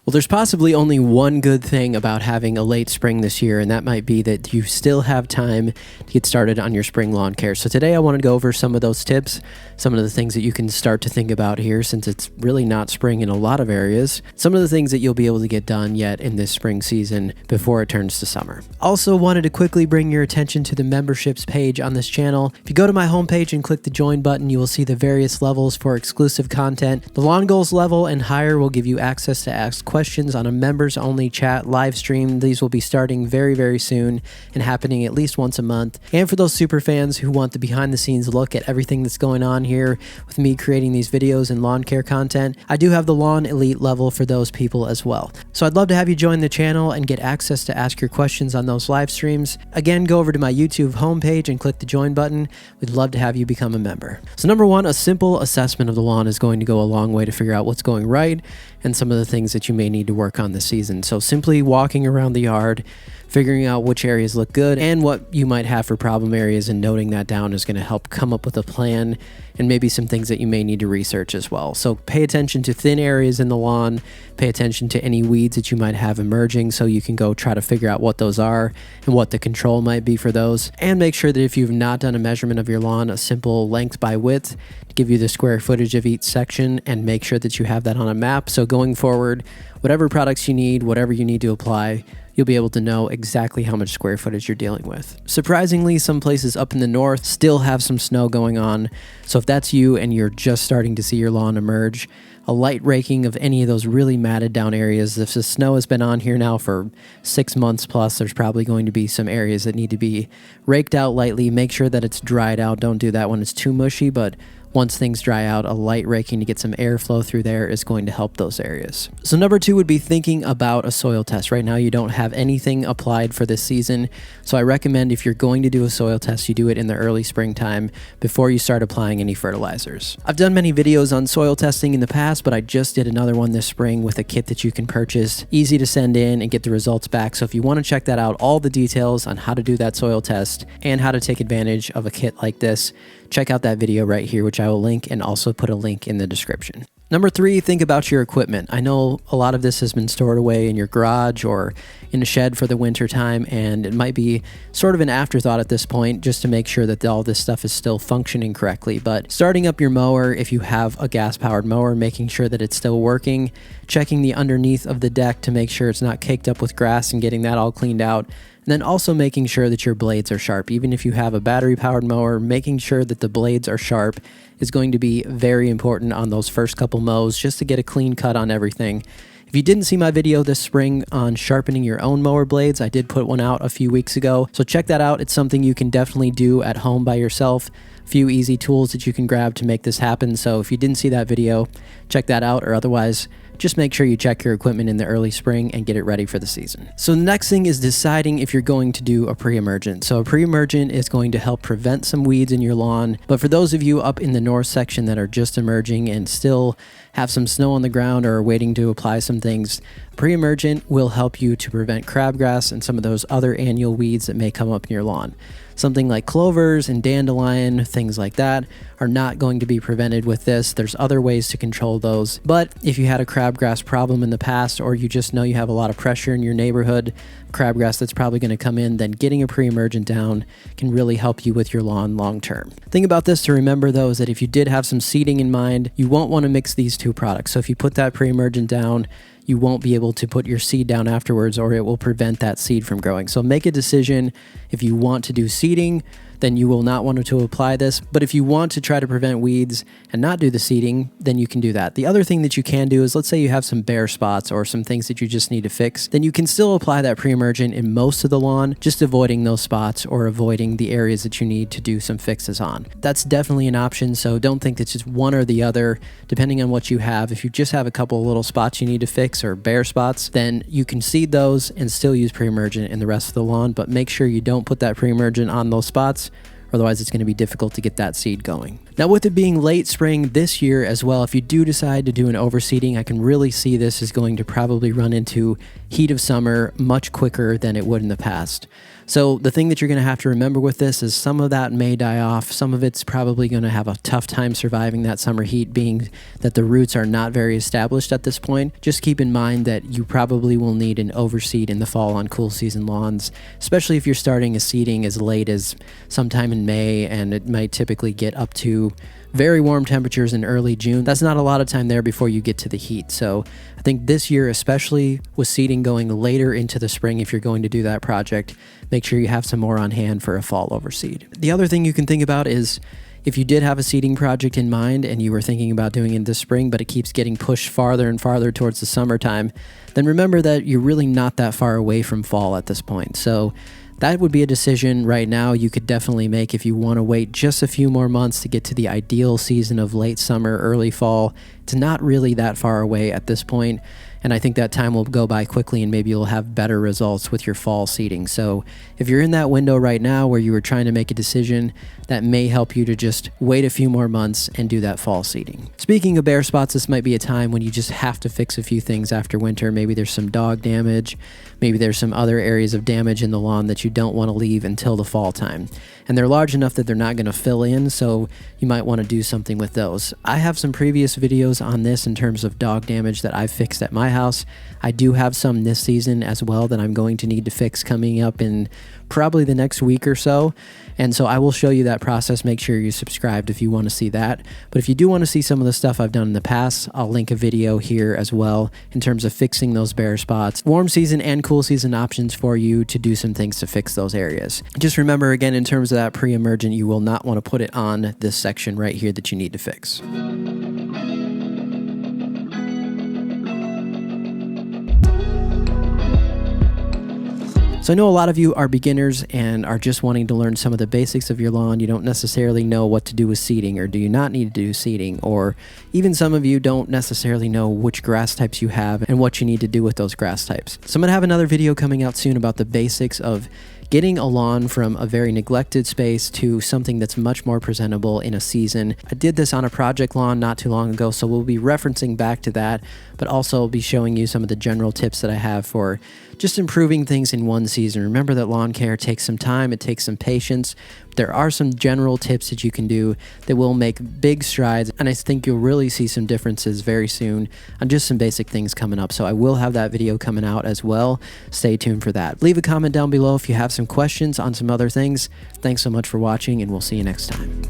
Well, there's possibly only one good thing about having a late spring this year, and that might be that you still have time to get started on your spring lawn care. So today I want to go over some of those tips, some of the things that you can start to think about here since it's really not spring in a lot of areas, some of the things that you'll be able to get done yet in this spring season before it turns to summer. Also wanted to quickly bring your attention to the memberships page on this channel. If you go to my homepage and click the join button, you will see the various levels for exclusive content. The Lawn Goals level and higher will give you access to ask questions on a members only chat live stream. These will be starting very soon and happening at least once a month. And for those super fans who want the behind the scenes look at everything that's going on here with me creating these videos and lawn care content, I do have the Lawn Elite level for those people as well. So I'd love to have you join the channel and get access to ask your questions on those live streams. Again, go over to my YouTube homepage and click the join button. We'd love to have you become a member. So number one, a simple assessment of the lawn is going to go a long way to figure out what's going right and some of the things that you may need to work on this season. So simply walking around the yard, figuring out which areas look good and what you might have for problem areas and noting that down is going to help come up with a plan and maybe some things that you may need to research as well. So pay attention to thin areas in the lawn, pay attention to any weeds that you might have emerging so you can go try to figure out what those are and what the control might be for those. And make sure that if you've not done a measurement of your lawn, a simple length by width to give you the square footage of each section, and make sure that you have that on a map. So going forward, whatever products you need, whatever you need to apply, you'll be able to know exactly how much square footage you're dealing with. Surprisingly, some places up in the north still have some snow going on. So if that's you and you're just starting to see your lawn emerge, a light raking of any of those really matted down areas. If the snow has been on here now for 6 months plus, there's probably going to be some areas that need to be raked out lightly. Make sure that it's dried out. Don't do that when it's too mushy, but once things dry out, a light raking to get some airflow through there is going to help those areas. So number two would be thinking about a soil test. Right now you don't have anything applied for this season, so I recommend if you're going to do a soil test, you do it in the early springtime before you start applying any fertilizers. I've done many videos on soil testing in the past, but I just did another one this spring with a kit that you can purchase, easy to send in and get the results back. So if you want to check that out, all the details on how to do that soil test and how to take advantage of a kit like this, check out that video right here, which I will link and also put a link in the description. Number three, think about your equipment. I know a lot of this has been stored away in your garage or in a shed for the winter time, and it might be sort of an afterthought at this point just to make sure that all this stuff is still functioning correctly. But starting up your mower, if you have a gas-powered mower, making sure that it's still working, checking the underneath of the deck to make sure it's not caked up with grass and getting that all cleaned out. And then also making sure that your blades are sharp. Even if you have a battery-powered mower, making sure that the blades are sharp is going to be very important on those first couple mows just to get a clean cut on everything. If you didn't see my video this spring on sharpening your own mower blades, I did put one out a few weeks ago. So check that out. It's something you can definitely do at home by yourself. A few easy tools that you can grab to make this happen. So if you didn't see that video, check that out, or otherwise, just make sure you check your equipment in the early spring and get it ready for the season. So the next thing is deciding if you're going to do a pre-emergent. So a pre-emergent is going to help prevent some weeds in your lawn. But for those of you up in the north section that are just emerging and still have some snow on the ground or are waiting to apply some things, pre-emergent will help you to prevent crabgrass and some of those other annual weeds that may come up in your lawn. Something like clovers and dandelion, things like that, are not going to be prevented with this. There's other ways to control those. But if you had a crabgrass problem in the past, or you just know you have a lot of pressure in your neighborhood, crabgrass that's probably going to come in, then getting a pre-emergent down can really help you with your lawn long term. Thing about this to remember though is that if you did have some seeding in mind, you won't want to mix these two products. So if you put that pre-emergent down, you won't be able to put your seed down afterwards, or it will prevent that seed from growing. So make a decision. If you want to do seeding, then you will not want to apply this. But if you want to try to prevent weeds and not do the seeding, then you can do that. The other thing that you can do is, let's say you have some bare spots or some things that you just need to fix, then you can still apply that pre-emergent in most of the lawn, just avoiding those spots or avoiding the areas that you need to do some fixes on. That's definitely an option, so don't think it's just one or the other, depending on what you have. If you just have a couple of little spots you need to fix or bare spots, then you can seed those and still use pre-emergent in the rest of the lawn, but make sure you don't put that pre-emergent on those spots. Otherwise, it's going to be difficult to get that seed going. Now, with it being late spring this year as well, if you do decide to do an overseeding, I can really see this is going to probably run into heat of summer much quicker than it would in the past. So the thing that you're going to have to remember with this is some of that may die off. Some of it's probably going to have a tough time surviving that summer heat, being that the roots are not very established at this point. Just keep in mind that you probably will need an overseed in the fall on cool season lawns, especially if you're starting a seeding as late as sometime in May, and it might typically get up to very warm temperatures in early June. That's not a lot of time there before you get to the heat. So I think this year, especially with seeding going later into the spring, if you're going to do that project, make sure you have some more on hand for a fall overseed. The other thing you can think about is if you did have a seeding project in mind and you were thinking about doing it this spring, but it keeps getting pushed farther and farther towards the summertime, then remember that you're really not that far away from fall at this point. So that would be a decision right now you could definitely make if you want to wait just a few more months to get to the ideal season of late summer, early fall. It's not really that far away at this point, and I think that time will go by quickly and maybe you'll have better results with your fall seeding. So if you're in that window right now where you were trying to make a decision, that may help you to just wait a few more months and do that fall seeding. Speaking of bare spots, this might be a time when you just have to fix a few things after winter. Maybe there's some dog damage, maybe there's some other areas of damage in the lawn that you don't want to leave until the fall time. And they're large enough that they're not going to fill in, so you might want to do something with those. I have some previous videos on this in terms of dog damage that I've fixed at my house. I do have some this season as well that I'm going to need to fix coming up in probably the next week or so. And so I will show you that process. Make sure you're subscribed if you want to see that. But if you do want to see some of the stuff I've done in the past, I'll link a video here as well in terms of fixing those bare spots. Warm season and cool season options for you to do some things to fix those areas. Just remember again, in terms of that pre-emergent, you will not want to put it on this section right here that you need to fix. So I know a lot of you are beginners and are just wanting to learn some of the basics of your lawn. You don't necessarily know what to do with seeding, or do you not need to do seeding, or even some of you don't necessarily know which grass types you have and what you need to do with those grass types. So I'm going to have another video coming out soon about the basics of getting a lawn from a very neglected space to something that's much more presentable in a season. I did this on a project lawn not too long ago, so we'll be referencing back to that, but also I'll be showing you some of the general tips that I have for just improving things in one season. Remember that lawn care takes some time, it takes some patience. There are some general tips that you can do that will make big strides, and I think you'll really see some differences very soon on just some basic things coming up. So I will have that video coming out as well. Stay tuned for that. Leave a comment down below if you have some questions on some other things. Thanks so much for watching, and we'll see you next time.